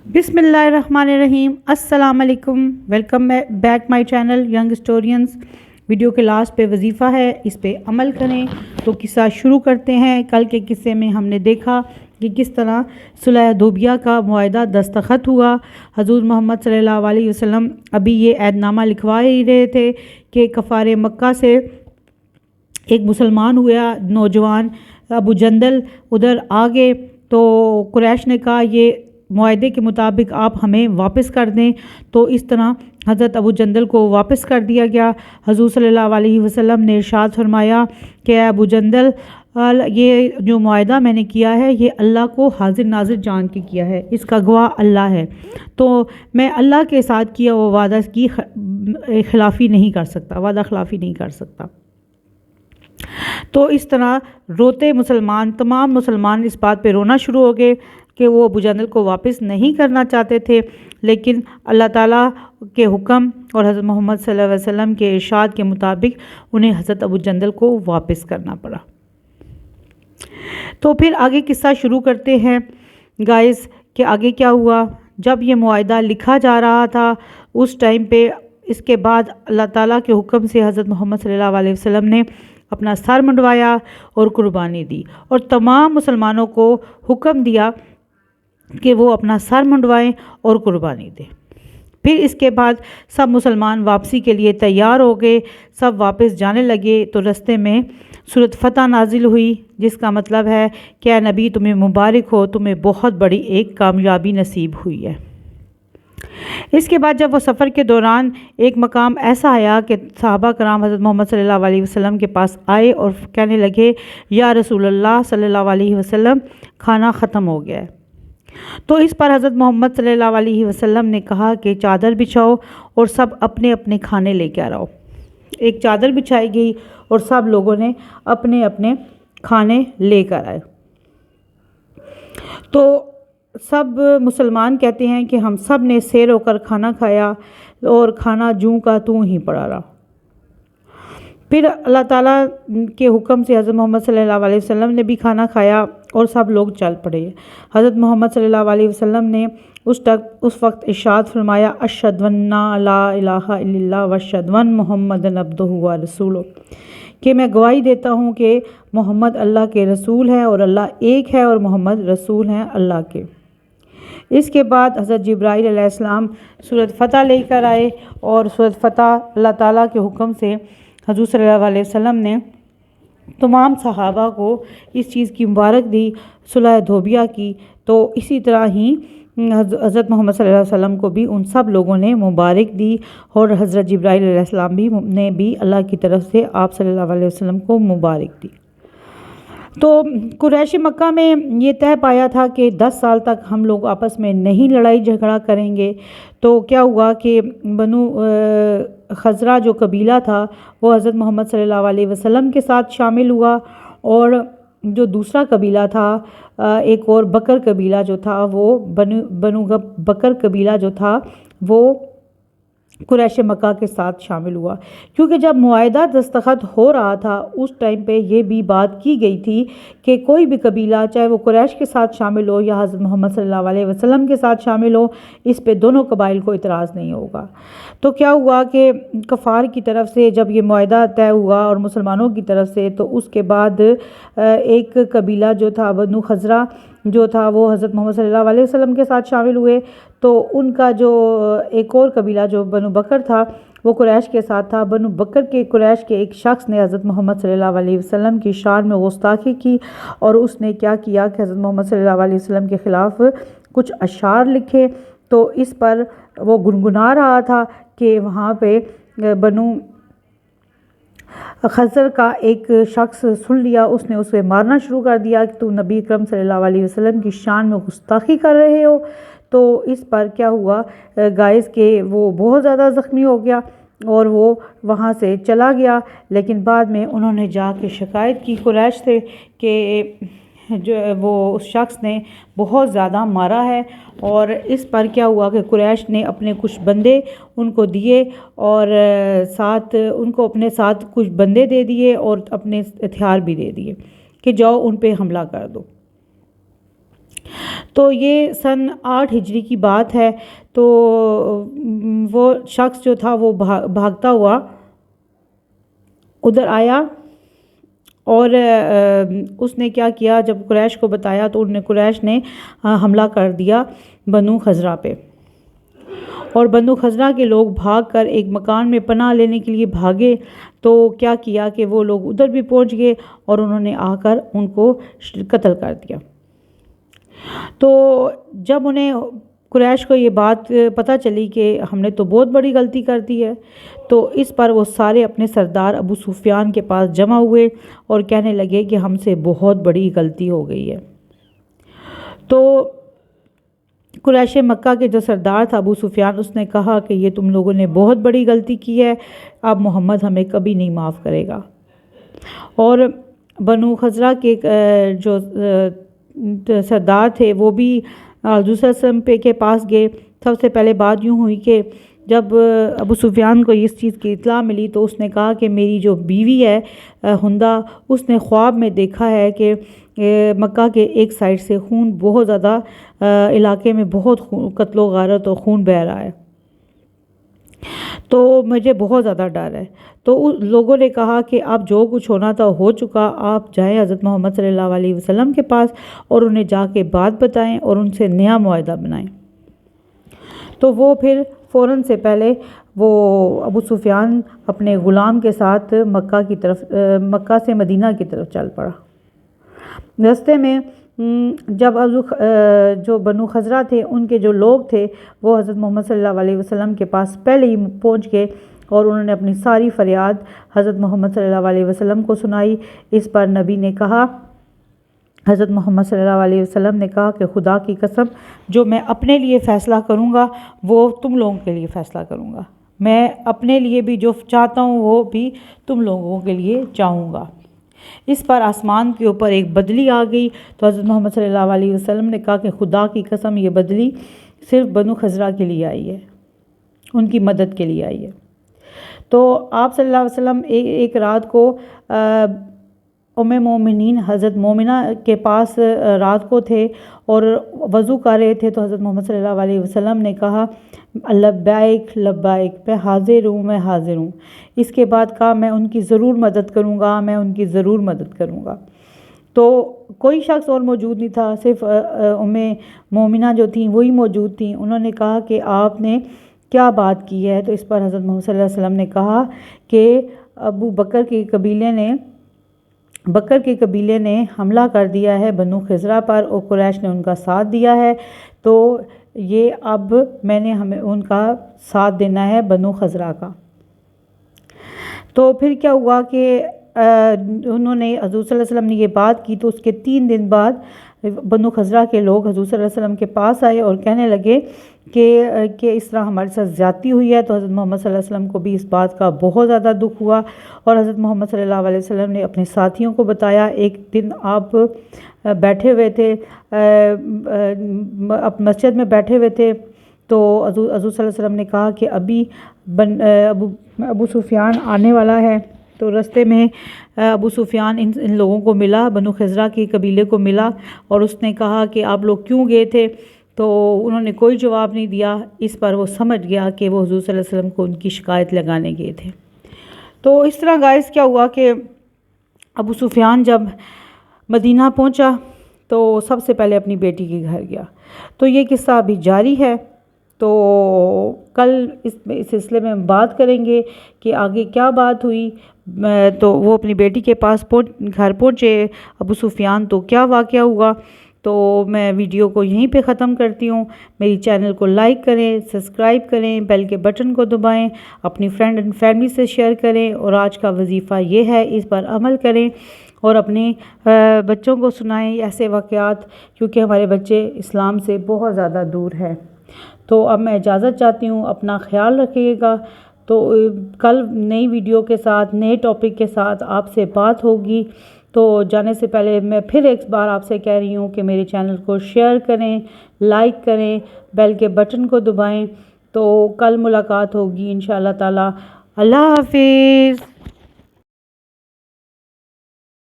بسم اللہ الرحمن الرحیم۔ السلام علیکم، welcome back my channel young historians. Video کے لاسٹ پہ وظیفہ ہے، اس پہ عمل کریں۔ تو قصہ شروع کرتے ہیں۔ کل کے قصے میں ہم نے دیکھا کہ کس طرح صلح حدیبیہ کا معاہدہ دستخط ہوا۔ حضور محمد صلی اللہ علیہ وسلم ابھی یہ عہد نامہ لکھوا ہی رہے تھے کہ کفار مکہ سے ایک مسلمان ہوا نوجوان ابو جندل ادھر آ گئے، تو قریش نے کہا یہ معاہدے کے مطابق آپ ہمیں واپس کر دیں۔ تو اس طرح حضرت ابو جندل کو واپس کر دیا گیا۔ حضور صلی اللہ علیہ وسلم نے ارشاد فرمایا کہ اے ابو جندل، یہ جو معاہدہ میں نے کیا ہے یہ اللہ کو حاضر ناظر جان کے کیا ہے، اس کا گواہ اللہ ہے، تو میں اللہ کے ساتھ کیا وہ وعدہ کی خلافی نہیں کر سکتا، وعدہ خلافی نہیں کر سکتا۔ تو اس طرح روتے تمام مسلمان اس بات پہ رونا شروع ہو گئے کہ وہ ابو جندل کو واپس نہیں کرنا چاہتے تھے، لیکن اللہ تعالیٰ کے حکم اور حضرت محمد صلی اللہ علیہ وسلم کے ارشاد کے مطابق انہیں حضرت ابو جندل کو واپس کرنا پڑا۔ تو پھر آگے قصہ شروع کرتے ہیں گائز کہ آگے کیا ہوا۔ جب یہ معاہدہ لکھا جا رہا تھا اس ٹائم پہ، اس کے بعد اللہ تعالیٰ کے حکم سے حضرت محمد صلی اللہ علیہ وسلم نے اپنا سر منڈوایا اور قربانی دی، اور تمام مسلمانوں کو حکم دیا کہ وہ اپنا سر منڈوائیں اور قربانی دیں۔ پھر اس کے بعد سب مسلمان واپسی کے لیے تیار ہو گئے، سب واپس جانے لگے۔ تو رستے میں سورۃ فتح نازل ہوئی، جس کا مطلب ہے کہ اے نبی تمہیں مبارک ہو، تمہیں بہت بڑی ایک کامیابی نصیب ہوئی ہے۔ اس کے بعد جب وہ سفر کے دوران ایک مقام ایسا آیا کہ صحابہ کرام حضرت محمد صلی اللہ علیہ وسلم کے پاس آئے اور کہنے لگے یا رسول اللہ صلی اللہ علیہ وسلم، کھانا ختم ہو گیا ہے۔ تو اس پر حضرت محمد صلی اللہ علیہ وسلم نے کہا کہ چادر بچھاؤ اور سب اپنے اپنے کھانے لے کے آؤ۔ ایک چادر بچھائی گئی اور سب لوگوں نے اپنے اپنے کھانے لے کر آئے۔ تو سب مسلمان کہتے ہیں کہ ہم سب نے سیر ہو کر کھانا کھایا اور کھانا جوں کا توں ہی پڑا رہا۔ پھر اللہ تعالیٰ کے حکم سے حضرت محمد صلی اللہ علیہ وسلم نے بھی کھانا کھایا اور سب لوگ چل پڑے۔ حضرت محمد صلی اللہ علیہ وسلم نے اس وقت ارشاد فرمایا اشہد ان لا الہ الا اللہ واشہد ان محمد عبدہ ورسولہ، کہ میں گواہی دیتا ہوں کہ محمد اللہ کے رسول ہیں اور اللہ ایک ہے اور محمد رسول ہیں اللہ کے۔ اس کے بعد حضرت جبرائیل علیہ السلام سورۃ فتح لے کر آئے، اور سورۃ فتح اللہ تعالیٰ کے حکم سے حضور صلی اللہ علیہ وسلم نے تمام صحابہ کو اس چیز کی مبارک دی، صلح حدیبیہ کی۔ تو اسی طرح ہی حضرت محمد صلی اللہ علیہ وسلم کو بھی ان سب لوگوں نے مبارک دی، اور حضرت جبرائیل علیہ السلام نے بھی اللہ کی طرف سے آپ صلی اللہ علیہ وسلم کو مبارک دی۔ تو قریش مکہ میں یہ طے پایا تھا کہ 10 سال تک ہم لوگ آپس میں نہیں لڑائی جھگڑا کریں گے۔ تو کیا ہوا کہ بنو خزرہ جو قبیلہ تھا وہ حضرت محمد صلی اللہ علیہ وسلم کے ساتھ شامل ہوا، اور جو دوسرا قبیلہ تھا ایک اور بکر قبیلہ جو تھا وہ بنو بکر قبیلہ جو تھا وہ قریش مکہ کے ساتھ شامل ہوا، کیونکہ جب معاہدہ دستخط ہو رہا تھا اس ٹائم پہ یہ بھی بات کی گئی تھی کہ کوئی بھی قبیلہ چاہے وہ قریش کے ساتھ شامل ہو یا حضرت محمد صلی اللہ علیہ وسلم کے ساتھ شامل ہو، اس پہ دونوں قبائل کو اعتراض نہیں ہوگا۔ تو کیا ہوا کہ کفار کی طرف سے جب یہ معاہدہ طے ہوا اور مسلمانوں کی طرف سے، تو اس کے بعد ایک قبیلہ جو تھا بنو خزرہ جو تھا وہ حضرت محمد صلی اللہ علیہ وسلم کے ساتھ شامل ہوئے، تو ان کا جو ایک اور قبیلہ جو بنو بکر تھا وہ قریش کے ساتھ تھا۔ بنو بکر کے قریش کے ایک شخص نے حضرت محمد صلی اللہ علیہ وسلم کی شان میں گستاخی کی، اور اس نے کیا کیا کہ حضرت محمد صلی اللہ علیہ وسلم کے خلاف کچھ اشعار لکھے۔ تو اس پر وہ گنگنا رہا تھا کہ وہاں پہ بنو خزر کا ایک شخص سن لیا، اس نے اسے مارنا شروع کر دیا کہ تو نبی اکرم صلی اللہ علیہ وسلم کی شان میں گستاخی کر رہے ہو۔ تو اس پر کیا ہوا گائز کہ وہ بہت زیادہ زخمی ہو گیا اور وہ وہاں سے چلا گیا، لیکن بعد میں انہوں نے جا کے شکایت کی قریش سے کہ جو وہ اس شخص نے بہت زیادہ مارا ہے، اور اس پر کیا ہوا کہ قریش نے اپنے کچھ بندے ان کو دیے، اور ساتھ ان کو اپنے ساتھ کچھ بندے دے دیے اور اپنے ہتھیار بھی دے دیے کہ جاؤ ان پہ حملہ کر دو۔ تو یہ سن 8 ہجری کی بات ہے۔ تو وہ شخص جو تھا وہ بھاگتا ہوا ادھر آیا، اور اس نے کیا کیا، جب قریش کو بتایا تو قریش نے حملہ کر دیا بنو خزرہ پہ، اور بنو خزرہ کے لوگ بھاگ کر ایک مکان میں پناہ لینے کے لیے بھاگے۔ تو کیا کیا کہ وہ لوگ ادھر بھی پہنچ گئے اور انہوں نے آ کر ان کو قتل کر دیا۔ تو جب انہیں قریش کو یہ بات پتہ چلی کہ ہم نے تو بہت بڑی غلطی کر دی ہے، تو اس پر وہ سارے اپنے سردار ابو سفیان کے پاس جمع ہوئے اور کہنے لگے کہ ہم سے بہت بڑی غلطی ہو گئی ہے۔ تو قریش مکہ کے جو سردار تھا ابو سفیان، اس نے کہا کہ یہ تم لوگوں نے بہت بڑی غلطی کی ہے، اب محمد ہمیں کبھی نہیں معاف کرے گا۔ اور بنو خزرہ کے جو سردار تھے وہ بھی حضور صلی اللہ علیہ وسلم کے پاس گئے۔ سب سے پہلے بات یوں ہوئی کہ جب ابو سفیان کو اس چیز کی اطلاع ملی تو اس نے کہا کہ میری جو بیوی ہے ہندہ، اس نے خواب میں دیکھا ہے کہ مکہ کے ایک سائڈ سے خون بہت زیادہ، علاقے میں بہت قتل و غارت اور خون بہہ رہا ہے، تو مجھے بہت زیادہ ڈر ہے۔ تو لوگوں نے کہا کہ اب جو کچھ ہونا تھا ہو چکا، آپ جائیں حضرت محمد صلی اللہ علیہ وسلم کے پاس اور انہیں جا کے بات بتائیں اور ان سے نیا معاہدہ بنائیں۔ تو وہ پھر فوراً سے پہلے وہ ابو سفیان اپنے غلام کے ساتھ مکہ سے مدینہ کی طرف چل پڑا۔ راستے میں جب جو بنو خزرہ تھے، ان کے جو لوگ تھے وہ حضرت محمد صلی اللہ علیہ وسلم کے پاس پہلے ہی پہنچ گئے اور انہوں نے اپنی ساری فریاد حضرت محمد صلی اللہ علیہ وسلم کو سنائی۔ اس پر نبی نے کہا، حضرت محمد صلی اللہ علیہ وسلم نے کہا کہ خدا کی قسم، جو میں اپنے لیے فیصلہ کروں گا وہ تم لوگوں کے لیے فیصلہ کروں گا، میں اپنے لیے بھی جو چاہتا ہوں وہ بھی تم لوگوں کے لیے چاہوں گا۔ اس پر آسمان کے اوپر ایک بدلی آ گئی، تو حضرت محمد صلی اللہ علیہ وسلم نے کہا کہ خدا کی قسم یہ بدلی صرف بنو خزرہ کے لیے آئی ہے، ان کی مدد کے لیے آئی ہے۔ تو آپ صلی اللہ علیہ وسلم ایک رات کو ام مومنین حضرت مومنہ کے پاس رات کو تھے اور وضو کر رہے تھے، تو حضرت محمد صلی اللہ علیہ وسلم نے کہا لبیک لبیک، میں حاضر ہوں، میں حاضر ہوں۔ اس کے بعد کہا میں ان کی ضرور مدد کروں گا، میں ان کی ضرور مدد کروں گا۔ تو کوئی شخص اور موجود نہیں تھا، صرف ام مومنہ جو تھیں وہی موجود تھیں۔ انہوں نے کہا کہ آپ نے کیا بات کی ہے؟ تو اس پر حضرت محمد صلی اللہ علیہ وسلم نے کہا کہ ابو بکر کے قبیلے نے حملہ کر دیا ہے بنو خزرہ پر اور قریش نے ان کا ساتھ دیا ہے، تو یہ اب میں نے ہمیں ان کا ساتھ دینا ہے بنو خزرہ کا۔ تو پھر کیا ہوا کہ انہوں نے حضور صلی اللہ علیہ وسلم نے یہ بات کی، تو اس کے 3 دن بعد بنو خزرہ کے لوگ حضور صلی اللہ علیہ وسلم کے پاس آئے اور کہنے لگے کہ اس طرح ہمارے ساتھ زیادتی ہوئی ہے۔ تو حضرت محمد صلی اللہ علیہ وسلم کو بھی اس بات کا بہت زیادہ دکھ ہوا اور حضرت محمد صلی اللہ علیہ وسلم نے اپنے ساتھیوں کو بتایا۔ ایک دن آپ بیٹھے ہوئے تھے، مسجد میں بیٹھے ہوئے تھے، تو حضور صلی اللہ علیہ وسلم نے کہا کہ ابھی ابو سفیان آنے والا ہے۔ تو رستے میں ابو سفیان ان لوگوں کو ملا، بنو خزرہ کے قبیلے کو ملا، اور اس نے کہا کہ آپ لوگ کیوں گئے تھے؟ تو انہوں نے کوئی جواب نہیں دیا۔ اس پر وہ سمجھ گیا کہ وہ حضور صلی اللہ علیہ وسلم کو ان کی شکایت لگانے گئے تھے۔ تو اس طرح گائز کیا ہوا کہ ابو سفیان جب مدینہ پہنچا تو سب سے پہلے اپنی بیٹی کے گھر گیا۔ تو یہ قصہ ابھی جاری ہے، تو کل اس سلسلے میں ہم بات کریں گے کہ آگے کیا بات ہوئی۔ تو وہ اپنی بیٹی کے پاس گھر پہنچے ابو سفیان، تو کیا واقعہ ہوا۔ تو میں ویڈیو کو یہیں پہ ختم کرتی ہوں۔ میری چینل کو لائک کریں، سبسکرائب کریں، بیل کے بٹن کو دبائیں، اپنی فرینڈ اینڈ فیملی سے شیئر کریں، اور آج کا وظیفہ یہ ہے اس پر عمل کریں اور اپنے بچوں کو سنائیں ایسے واقعات، کیونکہ ہمارے بچے اسلام سے بہت زیادہ دور ہیں۔ تو اب میں اجازت چاہتی ہوں، اپنا خیال رکھیے گا۔ تو کل نئی ویڈیو کے ساتھ، نئے ٹاپک کے ساتھ آپ سے بات ہوگی۔ تو جانے سے پہلے میں پھر ایک بار آپ سے کہہ رہی ہوں کہ میرے چینل کو شیئر کریں، لائک کریں، بیل کے بٹن کو دبائیں۔ تو کل ملاقات ہوگی انشاءاللہ تعالی۔ اللہ حافظ۔